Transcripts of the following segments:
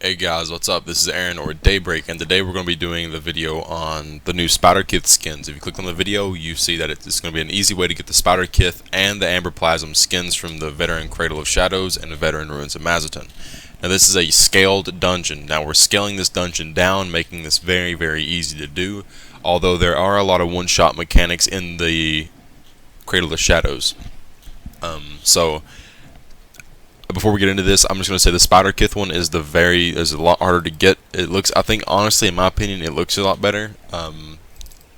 Hey guys, what's up? This is Aaron or Daybreak, and today we're going to be doing the video on the new Spiderkith skins. If you click on the video, you see that it's going to be an easy way to get the Spiderkith and the Amberplasm skins from the Veteran Cradle of Shadows and the Veteran Ruins of Mazzoton. Now this is a scaled dungeon. Now we're scaling this dungeon down, making this very, very easy to do, although there are a lot of one-shot mechanics in the Cradle of Shadows. Before we get into this, I'm just going to say the Spiderkith one is a lot harder to get. It looks, I think, honestly, in my opinion, it looks a lot better. Don't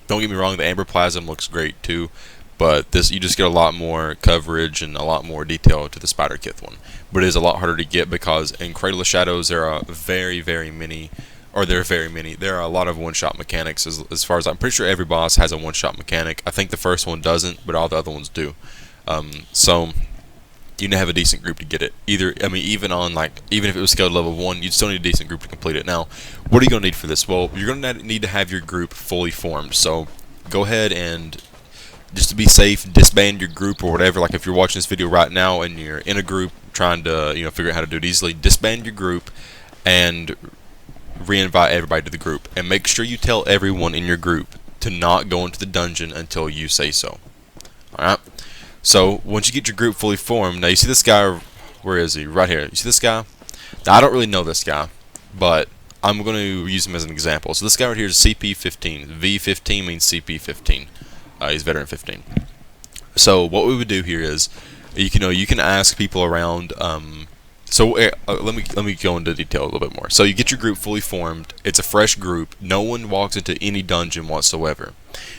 get me wrong, the Amberplasm looks great too, but this, you just get a lot more coverage and a lot more detail to the Spiderkith one. But it is a lot harder to get because in Cradle of Shadows there are very many. There are a lot of one-shot mechanics. As far as I'm pretty sure every boss has a one-shot mechanic. I think the first one doesn't, but all the other ones do. So you need to have a decent group to get it. Even if it was scaled level 1, you'd still need a decent group to complete it. Now, what are you going to need for this? Well, you're going to need to have your group fully formed. So go ahead and, just to be safe, disband your group or whatever. Like if you're watching this video right now and you're in a group trying to figure out how to do it easily, disband your group and re-invite everybody to the group. And make sure you tell everyone in your group to not go into the dungeon until you say so. Alright? So, once you get your group fully formed, now you see this guy, where is he? Right here. You see this guy? Now, I don't really know this guy, but I'm going to use him as an example. So, this guy right here is CP15. V15 means CP15. He's Veteran 15. So, what we would do here is, you can ask people around, let me go into detail a little bit more. So, you get your group fully formed. It's a fresh group. No one walks into any dungeon whatsoever.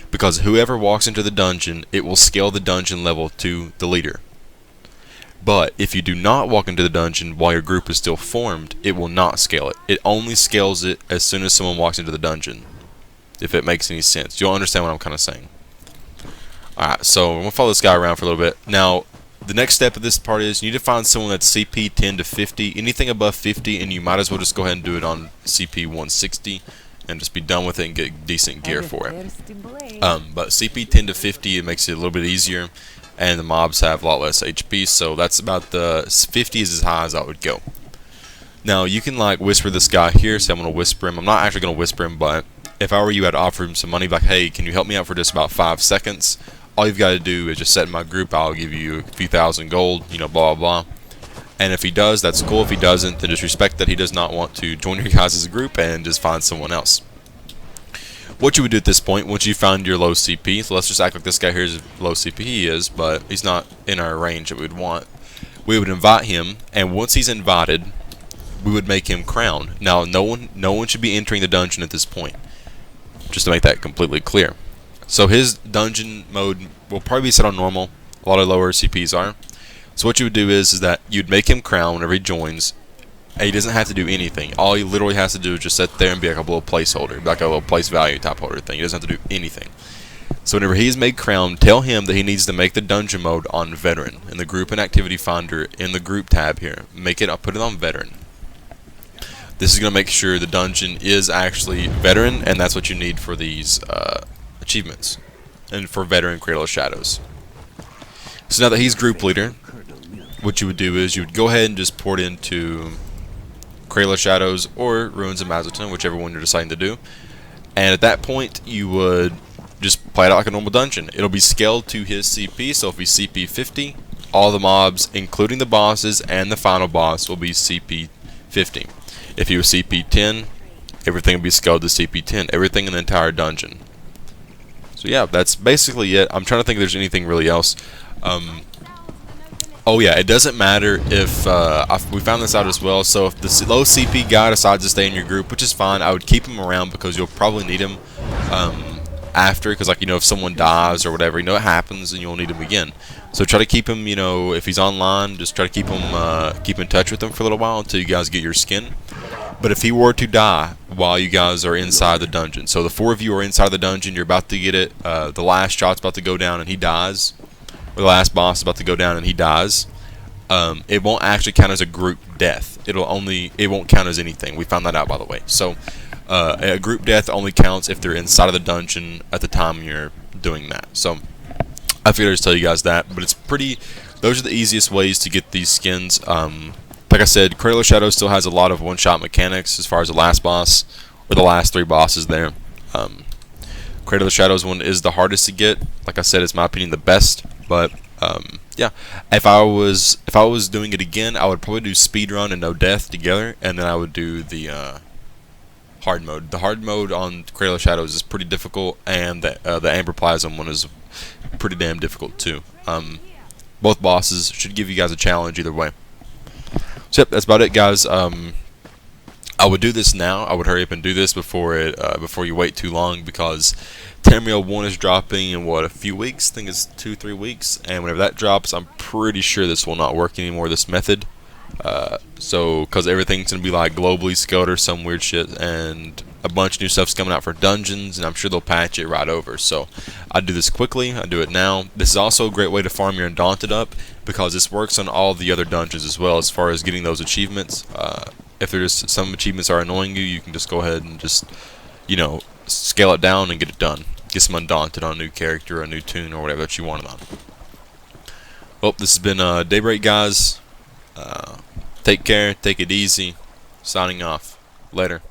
Because whoever walks into the dungeon, it will scale the dungeon level to the leader. But if you do not walk into the dungeon while your group is still formed, it will not scale it. It only scales it as soon as someone walks into the dungeon. If it makes any sense. You'll understand what I'm kind of saying. Alright, so I'm going to follow this guy around for a little bit. Now, the next step of this part is you need to find someone that's CP 10 to 50. Anything above 50, and you might as well just go ahead and do it on CP 160. And just be done with it and get decent gear for it. But CP 10 to 50, it makes it a little bit easier, and the mobs have a lot less HP, so that's about the 50 is as high as I would go. Now you can like whisper this guy here, say I'm gonna whisper him. I'm not actually gonna whisper him, but if I were you, I'd offer him some money, like, hey, can you help me out for just about 5 seconds? All you've got to do is just set in my group. I'll give you a few thousand gold, blah blah blah. And if he does, that's cool. If he doesn't, then just respect that he does not want to join your guys' group and just find someone else. What you would do at this point, once you found your low CP, so let's just act like this guy here is low CP. He is, but he's not in our range that we would want. We would invite him, and once he's invited, we would make him crown. Now, no one should be entering the dungeon at this point, just to make that completely clear. So his dungeon mode will probably be set on normal. A lot of lower CPs are. So what you would do is that you'd make him crown whenever he joins, and he doesn't have to do anything. All he literally has to do is just sit there and be like a little placeholder, like a little place value type holder thing. He doesn't have to do anything. So whenever he's made crown, tell him that he needs to make the dungeon mode on veteran in the group and activity finder in the group tab here. Put it on veteran. This is going to make sure the dungeon is actually veteran, and that's what you need for these achievements and for veteran Cradle of Shadows. So now that he's group leader, what you would do is you would go ahead and just port into Cradle of Shadows or Ruins of Mazzoton, whichever one you're deciding to do. And at that point, you would just play it out like a normal dungeon. It'll be scaled to his CP, so if he's CP 50, all the mobs, including the bosses and the final boss, will be CP 50. If he was CP 10, everything will be scaled to CP 10, everything in the entire dungeon. So yeah, that's basically it. I'm trying to think if there's anything really else. Oh yeah, it doesn't matter if we found this out as well. So if the low CP guy decides to stay in your group, which is fine, I would keep him around because you'll probably need him after. Because if someone dies or whatever, it happens, and you'll need him again. So try to keep him. If he's online, just try to keep him keep in touch with him for a little while until you guys get your skin. But if he were to die while you guys are inside the dungeon, so the 4 of you are inside the dungeon, you're about to get it. The last shot's about to go down, and he dies. Or the last boss is about to go down and he dies, it won't actually count as a group death. It won't count as anything. We found that out, by the way. So a group death only counts if they're inside of the dungeon at the time you're doing that. So I figured I'd just tell you guys that, but it's pretty. Those are the easiest ways to get these skins. Like I said, Cradle of Shadows still has a lot of one-shot mechanics as far as the last boss, or the last 3 bosses there. Cradle of Shadows one is the hardest to get. Like I said, it's my opinion the best, but yeah, if I was doing it again, I would probably do speedrun and no death together, and then I would do the hard mode. The hard mode on Cradle of Shadows is pretty difficult, and the Amberplasm one is pretty damn difficult too. Both bosses should give you guys a challenge either way. So yep, that's about it, guys. I would do this now. I would hurry up and do this before you wait too long, because Tamriel 1 is dropping in what, a few weeks? I think it's 2-3 weeks, and whenever that drops, I'm pretty sure this will not work anymore, this method. So, because everything's gonna be like globally scaled or some weird shit, and a bunch of new stuff's coming out for dungeons, and I'm sure they'll patch it right over. So, I do this quickly. I do it now. This is also a great way to farm your Undaunted up, because this works on all the other dungeons as well, as far as getting those achievements. If there's some achievements are annoying you, you can just go ahead and just, you know, scale it down and get it done. Get some Undaunted on a new character, a new tune, or whatever that you want it on. Well, this has been Daybreak, guys. Take care, take it easy. Signing off. Later.